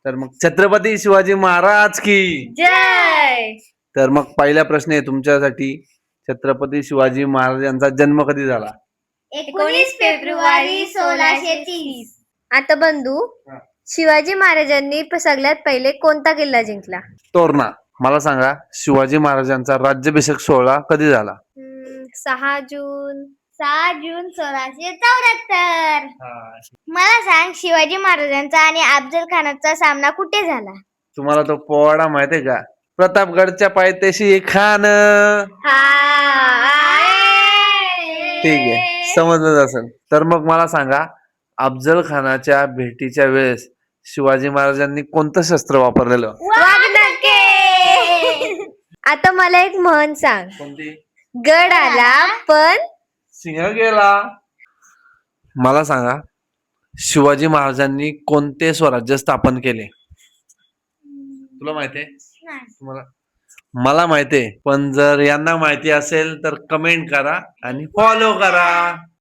तर मग छत्रपती शिवाजी महाराज की जय. तर मग पहिला प्रश्न आहे तुमच्यासाठी. छत्रपती शिवाजी महाराजांचा जन्म कधी झाला? 19 फेब्रुवारी 1630. आता बंधू, शिवाजी महाराजांनी सगळ्यात पहिले कोणता किल्ला जिंकला? तोरणा. मला सांगा, शिवाजी महाराजांचा राज्याभिषेक सोहळा कधी झाला? 6 जून 1674. मला सांग, शिवाजी महाराजांचा आणि अफजल खानाचा सामना कुठे झाला? तुम्हाला तो पोवाडा माहितीये का? प्रतापगडच्या पायथ्याशी खान. ठीक आहे, समजलं असेल. तर मग मला सांगा, अफजल खानाच्या भेटीच्या वेळेस शिवाजी महाराजांनी कोणतं शस्त्र वापरलेलं? वाघनखे. आता मला एक म्हण सांग. कोणती? गड आला पण सिंह गेला. मला सांगा, शिवाजी महाराजांनी कोणते स्वराज्य स्थापन केले? तुला माहितीये? तुम्हाला? मला माहितीये, पण जर यांना माहिती असेल तर कमेंट करा आणि फॉलो करा.